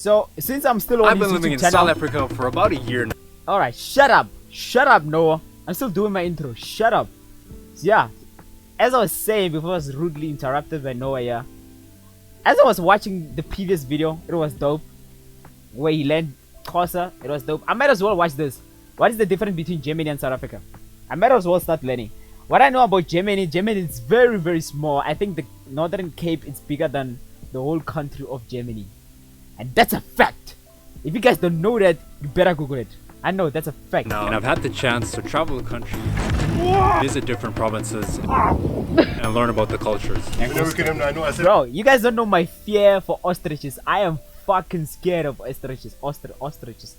So since I'm still on I've been living in South Africa for about a year now. Alright, shut up, Noah. I'm still doing my intro. Shut up. So yeah, as I was saying before I was rudely interrupted by Noah, yeah. As I was watching the previous video, it was dope. Where he learned Xhosa, it was dope. I might as well watch this. What is the difference between Germany and South Africa? I might as well start learning. What I know about Germany is very, very small. I think the Northern Cape is bigger than the whole country of Germany. And that's a fact. If you guys don't know that, you better Google it. I know, that's a fact. No. And I've had the chance to travel the country, visit different provinces, and learn about the cultures. Bro, you guys don't know my fear for ostriches. I am fucking scared of ostriches. Ostriches.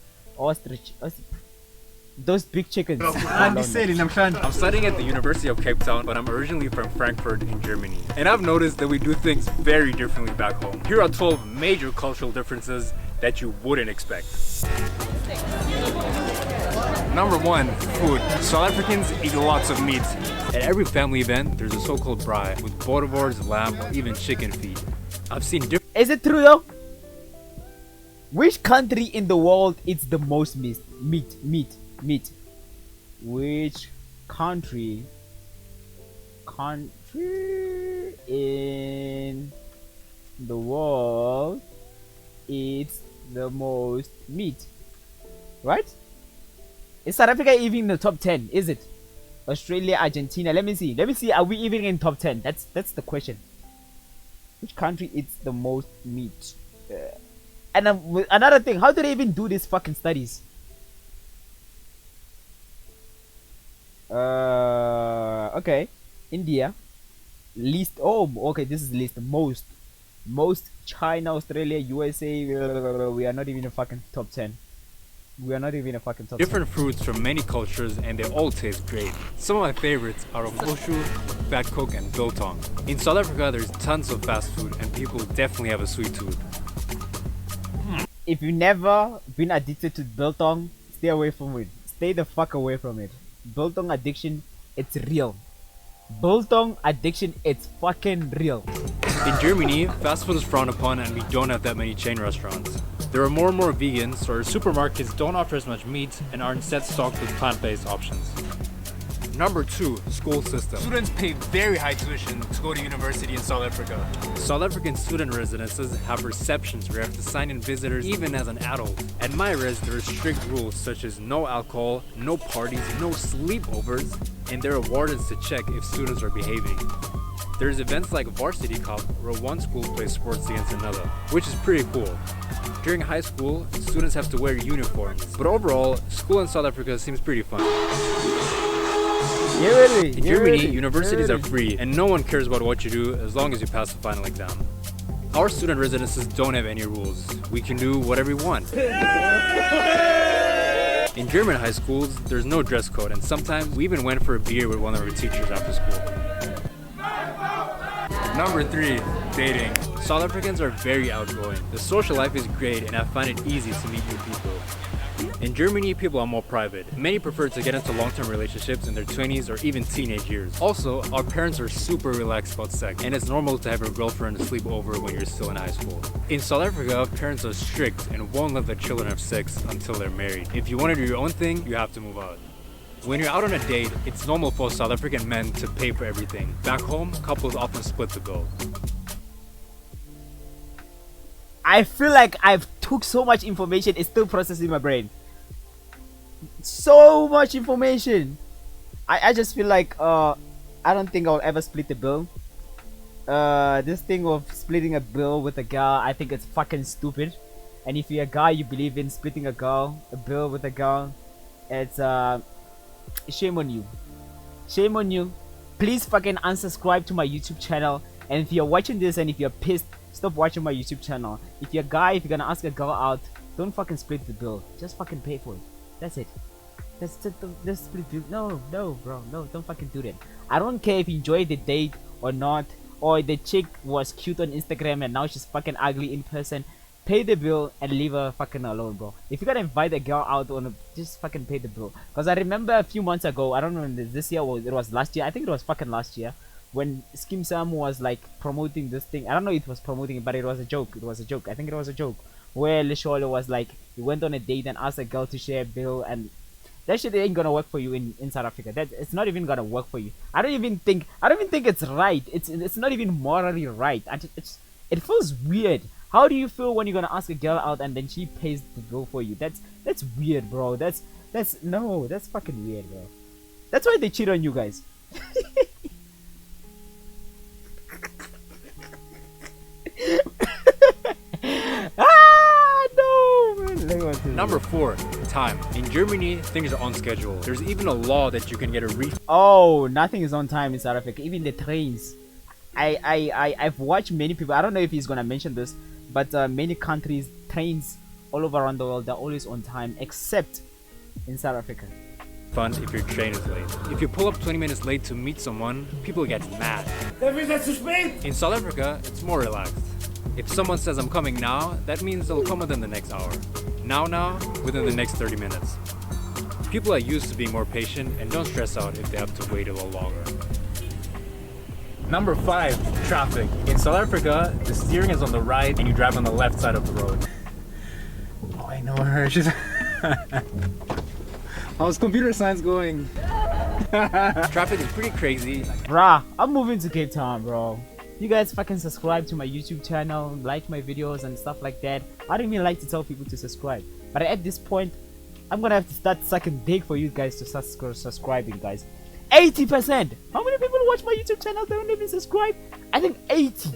Those big chickens. I'm studying at the University of Cape Town, but I'm originally from Frankfurt in Germany. And I've noticed that we do things very differently back home. Here are 12 major cultural differences that you wouldn't expect. Number 1, food. South Africans eat lots of meat. At every family event, there's a so-called braai with boerewors, lamb, or even chicken feet. I've seen different... Is it true though? Which country in the world eats the most meat? Which country in the world eats the most meat? Right? Is South Africa even in the top 10? Is it? Australia, Argentina. Let me see. Are we even in top 10? That's the question. Which country eats the most meat? And another thing, how do they even do these fucking studies? Okay. India. Least. Oh, okay. This is least. Most. China, Australia, USA. We are not even a fucking top 10. We are not even a fucking top 10. Different fruits from many cultures, and they all taste great. Some of my favorites are Ofoshu, Fat Coke, and Biltong. In South Africa, there's tons of fast food, and people definitely have a sweet tooth. If you've never been addicted to Biltong, stay away from it. Stay the fuck away from it. Biltong addiction, it's real. Biltong addiction, it's fucking real. In Germany, fast food is frowned upon and we don't have that many chain restaurants. There are more and more vegans, so our supermarkets don't offer as much meat and are instead stocked with plant-based options. Number 2, school system. Students pay very high tuition to go to university in South Africa. South African student residences have receptions where you have to sign in visitors even as an adult. At my res, there are strict rules such as no alcohol, no parties, no sleepovers, and there are wardens to check if students are behaving. There's events like Varsity Cup where one school plays sports against another, which is pretty cool. During high school, students have to wear uniforms, but overall, school in South Africa seems pretty fun. In Germany, universities are free and no one cares about what you do as long as you pass the final exam. Our student residences don't have any rules. We can do whatever we want. In German high schools, there's no dress code and sometimes we even went for a beer with one of our teachers after school. Number 3, dating. South Africans are very outgoing. The social life is great and I find it easy to meet new people. In Germany, people are more private. Many prefer to get into long-term relationships in their 20s or even teenage years. Also, our parents are super relaxed about sex, and it's normal to have your girlfriend sleep over when you're still in high school. In South Africa, parents are strict and won't let their children have sex until they're married. If you want to do your own thing, you have to move out. When you're out on a date, it's normal for South African men to pay for everything. Back home, couples often split the bill. I feel like I've took so much information, it's still processing my brain. So much information. I just feel like I don't think I'll ever split the bill. This thing of splitting a bill with a girl, I think it's fucking stupid. And if you're a guy, you believe in splitting a bill with a girl, it's shame on you. Shame on you. Please fucking unsubscribe to my YouTube channel. And if you're watching this and if you're pissed, stop watching my YouTube channel. If you're a guy, if you're gonna ask a girl out, don't fucking split the bill. Just fucking pay for it. That's it. Just split the bill. No, bro. No, don't fucking do that. I don't care if you enjoyed the date or not. Or the chick was cute on Instagram and now she's fucking ugly in person. Pay the bill and leave her fucking alone, bro. If you're gonna invite a girl out, just fucking pay the bill. Because I remember a few months ago, I don't know when this year was, it was last year. I think it was fucking last year. When Skim Sam was like promoting this thing. I don't know if it was promoting it, but it was a joke. It was a joke. I think it was a joke. where Lisholo was like, he went on a date and asked a girl to share a bill, and that shit ain't gonna work for you in South Africa. That it's not even gonna work for you. I don't even think it's right. It's not even morally right. It feels weird. How do you feel when you're gonna ask a girl out and then she pays the bill for you? That's weird, bro. That's fucking weird, bro. That's why they cheat on you guys. Ah, no, man. Let me watch this. Number 4, time. In Germany, things are on schedule. There's even a law that you can get a refund. Oh, nothing is on time in South Africa. Even the trains. I've watched many people. I don't know if he's gonna mention this, but many countries, trains all over around the world, they're always on time, except in South Africa. If your train is late. If you pull up 20 minutes late to meet someone, people get mad. In South Africa, it's more relaxed. If someone says I'm coming now, that means they'll come within the next hour. Now, within the next 30 minutes. People are used to being more patient and don't stress out if they have to wait a little longer. Number 5, traffic. In South Africa, the steering is on the right and you drive on the left side of the road. Oh, I know her. She's... How's computer science going? Traffic is pretty crazy. Bruh, I'm moving to Cape Town, bro. You guys fucking subscribe to my YouTube channel, like my videos and stuff like that. I don't even like to tell people to subscribe, but at this point, I'm gonna have to start sucking dick for you guys to start subscribing, guys. 80%! How many people watch my YouTube channel that don't even subscribe? I think 80,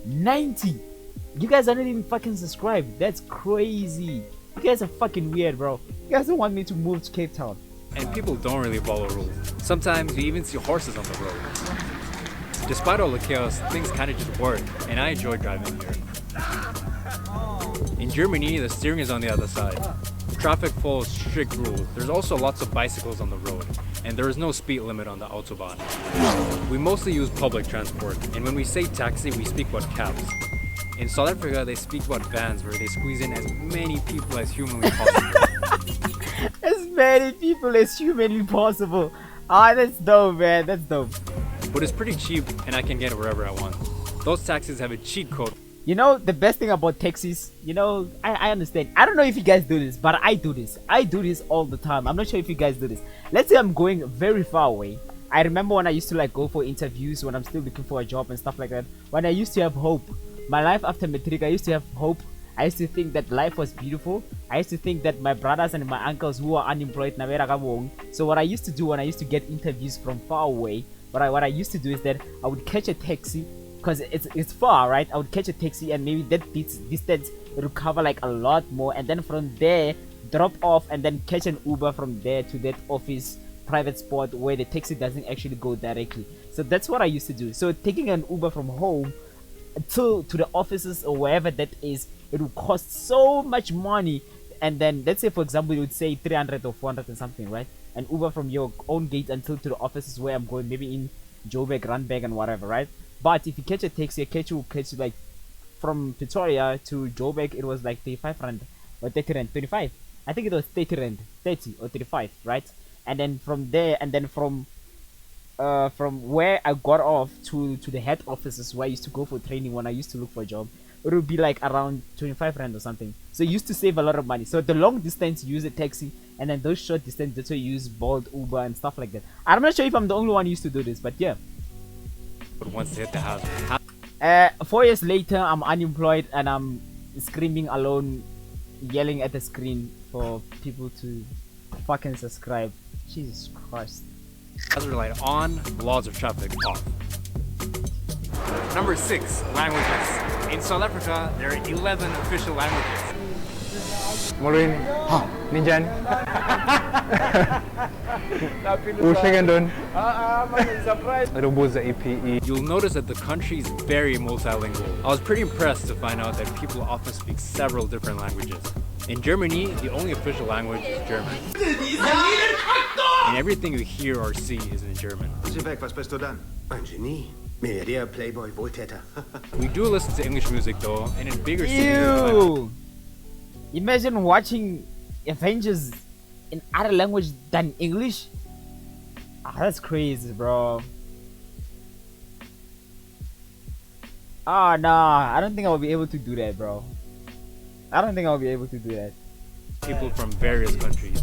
90. You guys are not even fucking subscribed. That's crazy. You guys are fucking weird, bro. You guys don't want me to move to Cape Town. And people don't really follow rules. Sometimes you even see horses on the road. Despite all the chaos, things kinda just work, and I enjoy driving here. In Germany, the steering is on the other side. Traffic follows strict rules. There's also lots of bicycles on the road, and there is no speed limit on the Autobahn. We mostly use public transport, and when we say taxi, we speak about cabs. In South Africa, they speak about vans where they squeeze in as many people as humanly possible. As many people as humanly possible. Ah, that's dope, man. That's dope. But it's pretty cheap, and I can get wherever I want. Those taxis have a cheat code. You know, the best thing about taxis, you know, I understand. I don't know if you guys do this, but I do this. I do this all the time. I'm not sure if you guys do this. Let's say I'm going very far away. I remember when I used to like go for interviews when I'm still looking for a job and stuff like that. When I used to have hope. My life after matric, I used to have hope. I used to think that life was beautiful. I used to think that my brothers and my uncles who are unemployed, so what I used to do when I used to get interviews from far away, what I used to do is that I would catch a taxi, because it's far, right? I would catch a taxi and maybe that distance it would cover like a lot more, and then from there drop off and then catch an Uber from there to that office private spot where the taxi doesn't actually go directly. So that's what I used to do. So taking an Uber from home to the offices or wherever that is, it would cost so much money. And then let's say for example you would say 300 or 400 and something, right? An Uber from your own gate until to the offices where I'm going, maybe in Joburg, Randburg and whatever, right? But if you catch a taxi, a catch will catch you like from Pretoria to Joburg, it was like 35 rand or 30 rand, 25. I think it was 30 rand, 30 or 35, right? And then from there, and then from where I got off to the head offices where I used to go for training when I used to look for a job, it would be like around 25 rand or something. So you used to save a lot of money. So the long distance you use a taxi, and then those short distance that's why you use Bolt, Uber and stuff like that. I'm not sure if I'm the only one who used to do this, but yeah. But once they hit the house, 4 years later, I'm unemployed and I'm screaming alone, yelling at the screen for people to fucking subscribe. Jesus Christ. hazard light on, laws of traffic off. Number 6, languages. In South Africa, there are 11 official languages. Maureen, Ninjan. Ushagan Rubuza EPE. You'll notice that the country is very multilingual. I was pretty impressed to find out that people often speak several different languages. In Germany, the only official language is German. And everything you hear or see is in German. Sieh weg, was bist du dann? Ein Genie. Milliardär, Playboy, Wohltäter. We do listen to English music though, and in bigger cities. Ew! Imagine watching Avengers in other language than English. Ah, that's crazy, bro. Ah, nah, I don't think I will be able to do that, bro. I don't think I'll be able to do that. People from various countries.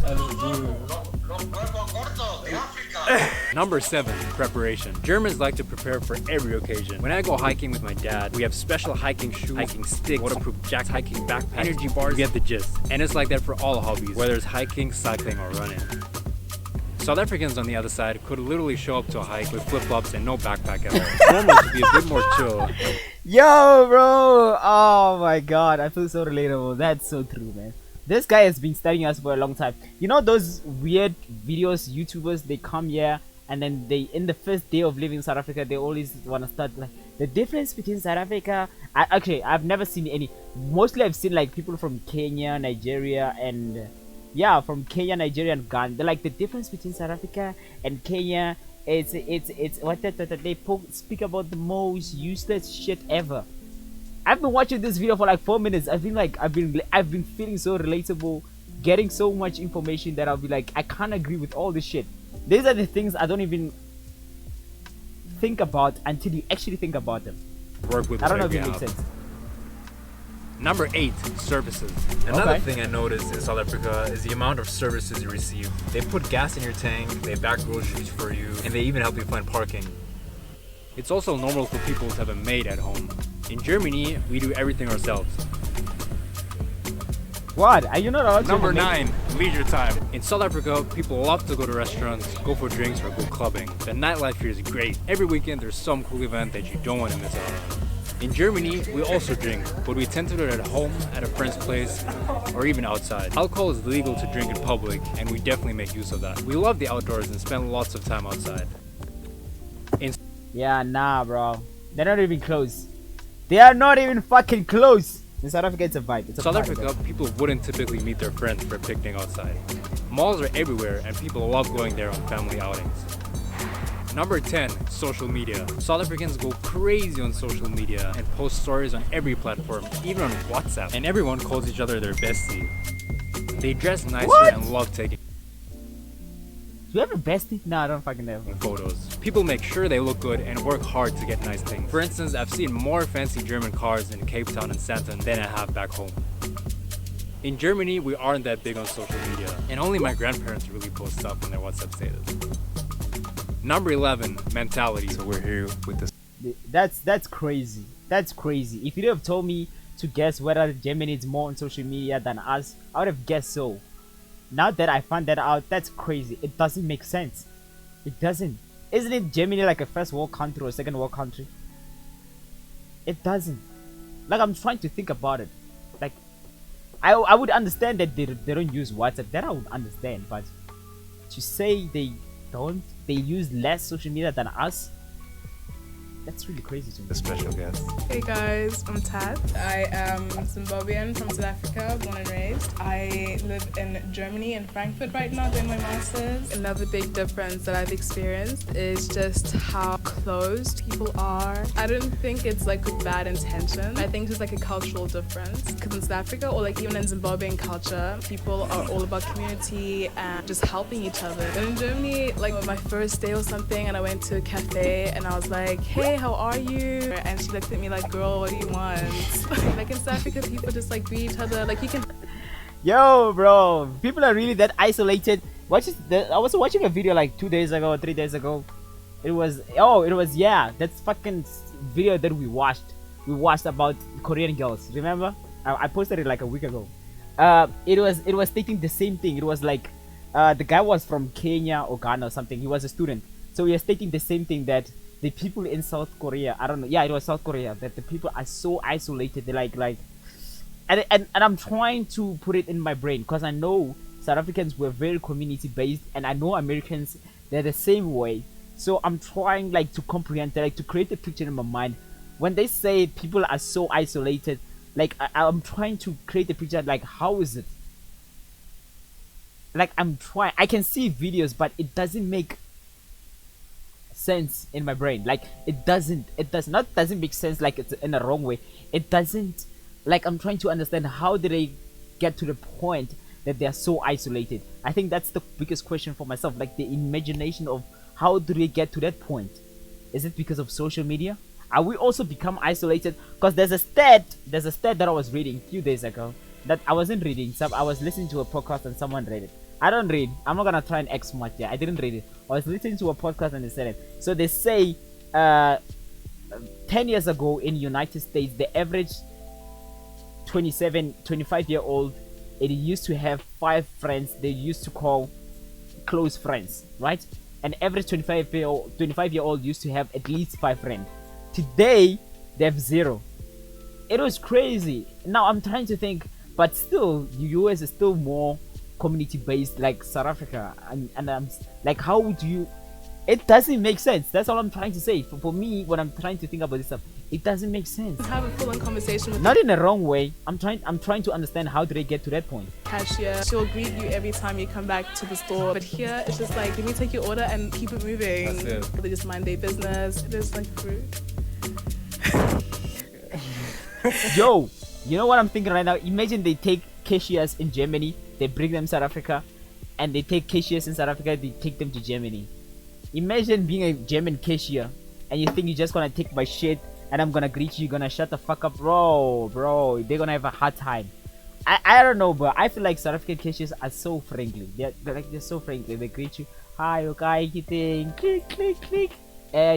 Number 7, preparation. Germans like to prepare for every occasion. When I go hiking with my dad, we have special hiking shoes, hiking sticks, waterproof jackets, hiking backpacks, energy bars. You get the gist. And it's like that for all hobbies, whether it's hiking, cycling, or running. South Africans, on the other side, could literally show up to a hike with flip-flops and no backpack at all. Normals to be a bit more chill. Yo, bro! Oh my god, I feel so relatable. That's so true, man. This guy has been studying us for a long time. You know those weird videos, YouTubers, they come here and then they, in the first day of living in South Africa, they always want to start like, the difference between South Africa... I've never seen any. Mostly I've seen like people from Kenya, Nigeria, and... yeah, from Kenya, Nigeria, and Ghana. They're like, the difference between South Africa and Kenya, it's what they speak about the most useless shit ever. I've been watching this video for like 4 minutes. I've been feeling so relatable, getting so much information that I'll be like, I can't agree with all this shit. These are the things I don't even think about until you actually think about them. Work with I don't know if whatever it you makes have. sense. Number 8, services. Another Okay. thing I noticed in South Africa is the amount of services you receive. They put gas in your tank, they bag groceries for you, and they even help you find parking. It's also normal for people to have a maid at home. In Germany, we do everything ourselves. What? Are you not allowed to Number make- 9, leisure time. In South Africa, people love to go to restaurants, go for drinks, or go clubbing. The nightlife here is great. Every weekend, there's some cool event that you don't want to miss out on. In Germany, we also drink, but we tend to do it at home, at a friend's place, or even outside. Alcohol is legal to drink in public, and we definitely make use of that. We love the outdoors and spend lots of time outside. In Yeah, nah, bro. They're not even close. They are not even fucking close. In South Africa, it's a vibe. It's a South party, Africa, bro. people wouldn't typically meet their friends for a picnic outside. Malls are everywhere, and people love going there on family outings. Number 10, social media. South Africans go crazy on social media and post stories on every platform, even on WhatsApp. And everyone calls each other their bestie. They dress nicer What? and love taking Do you have a bestie? Nah, I don't fucking know. photos. People make sure they look good and work hard to get nice things. For instance, I've seen more fancy German cars in Cape Town and Sandton than I have back home. In Germany, we aren't that big on social media, and only my grandparents really post stuff on their WhatsApp status. Number 11, mentality. So we're here with this. That's crazy. That's crazy. If you'd have told me to guess whether Germany is more on social media than us, I would have guessed so. Now that I found that out, that's crazy. It doesn't make sense. It doesn't. Isn't it Germany like a first world country or second world country? It doesn't. Like, I'm trying to think about it. Like, I would understand that they don't use WhatsApp. That I would understand. But to say they use less social media than us, that's really crazy to me. A special guest. Hey guys, I'm Tat. I am Zimbabwean from South Africa, born and raised. I live in Germany, in Frankfurt right now, doing my master's. Another big difference that I've experienced is just how closed people are. I don't think it's like with bad intention. I think it's like a cultural difference. Because in South Africa, or like even in Zimbabwean culture, people are all about community and just helping each other. But in Germany, like my first day or something, and I went to a cafe and I was like, hey, how are you? And she looked at me like, girl, what do you want? Like in South Africa, people just like greet each other. Like you can. Yo, bro, people are really that isolated. I was watching a video like 2 days ago, 3 days ago. It was yeah, that's fucking video that we watched. We watched about Korean girls. Remember? I posted it like a week ago. It was stating the same thing. It was like the guy was from Kenya or Ghana or something. He was a student, so he was stating the same thing, that the people in South Korea, I don't know, yeah, it was South Korea, that the people are so isolated. They're like and I'm trying to put it in my brain, because I know South Africans were very community based, and I know Americans, they're the same way. So I'm trying like to comprehend that, like to create a picture in my mind. When they say people are so isolated, like I'm trying to create a picture, like how is it? Like I can see videos, but it doesn't make sense in my brain. Like it doesn't make sense, like it's in a wrong way. It doesn't, like I'm trying to understand how did they get to the point that they are so isolated. I think that's the biggest question for myself, like the imagination of how do they get to that point. Is it because of social media? Are we also become isolated? Because there's a stat that I was reading a few days ago that I wasn't reading. I was listening to a podcast and someone read it. I don't read. I'm not gonna try and X smart. Yeah, I didn't read it. I was listening to a podcast and they said it. So they say, 10 years ago in United States, the average 25-year-old, it used to have 5 friends they used to call close friends, right? An average 25-year-old used to have at least 5 friends. Today they have 0. It was crazy. Now I'm trying to think, but still the US is still more community based like South Africa, and I'm like, how would you, it doesn't make sense. That's all I'm trying to say. For me, when I'm trying to think about this stuff, it doesn't make sense. Have a full-on conversation with Not in a wrong way. I'm trying to understand how did they get to that point. the cashier. She'll greet you every time you come back to the store. But here, it's just like, let me take your order and keep it moving. That's it. They just mind their business. It is like rude. Yo, you know what I'm thinking right now? Imagine they take cashiers in Germany, they bring them to South Africa, and they take cashiers in South Africa, they take them to Germany. Imagine being a German cashier and you think you're just gonna take my shit and I'm gonna greet you, you're gonna shut the fuck up, bro, they're gonna have a hard time. I don't know, but I feel like South African cashiers are so friendly. They're so friendly. They greet you, hi, okay, you think, click, click, click.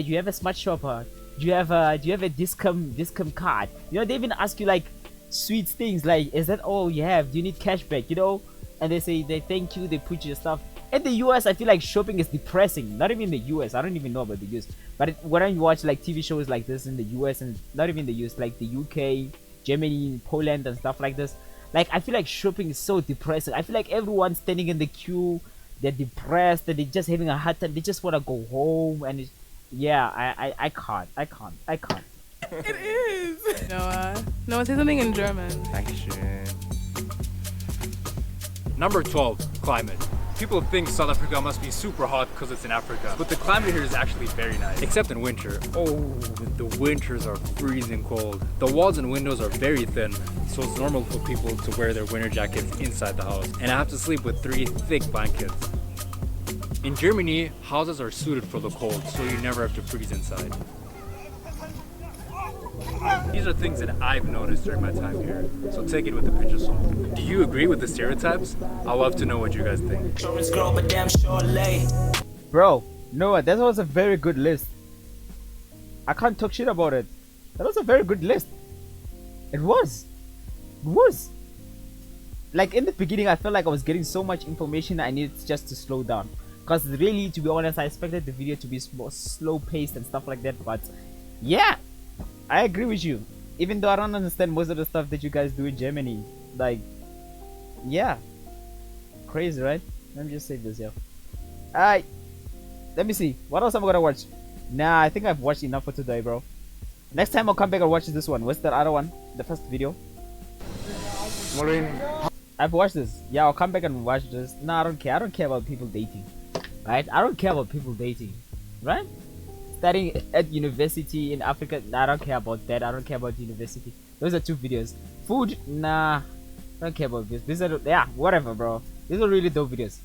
You have a smart shopper? Do you have a discount card? You know, they even ask you like sweet things like, is that all you have? Do you need cashback? You know, and they say they thank you, they put your stuff. In the US, I feel like shopping is depressing. Not even the US. I don't even know about the US. But when I watch like TV shows like this in the US, and not even the US, like the UK, Germany, Poland, and stuff like this, like I feel like shopping is so depressing. I feel like everyone's standing in the queue, they're depressed, and they're just having a hard time. They just want to go home, and it's, yeah, I can't. It is. Noah, say something in German. Dankeschön. Number 12, climate. People think South Africa must be super hot because it's in Africa, but the climate here is actually very nice. Except in winter. Oh, the winters are freezing cold. The walls and windows are very thin, so it's normal for people to wear their winter jackets inside the house. And I have to sleep with 3 thick blankets. In Germany, houses are suited for the cold, so you never have to freeze inside. These are things that I've noticed during my time here, so take it with a pinch of salt. Do you agree with the stereotypes? I'd love to know what you guys think. Bro, Noah, that was a very good list. I can't talk shit about it. That was a very good list. It was. Like in the beginning, I felt like I was getting so much information I needed just to slow down. Because really, to be honest, I expected the video to be more slow paced and stuff like that. But yeah, I agree with you. Even though I don't understand most of the stuff that you guys do in Germany. Like, yeah. Crazy, right? Let me just save this here. Alright. Let me see. What else am I gonna watch? Nah, I think I've watched enough for today, bro. Next time I'll come back and watch this one. What's that other one? The first video? I've watched this. Yeah, I'll come back and watch this. Nah, I don't care. I don't care about people dating. Right? I don't care about people dating. Right? Studying at university in Africa. Nah, I don't care about that. I don't care about university. Those are 2 videos. Food? Nah. I don't care about this. These are, yeah, whatever, bro. These are really dope videos.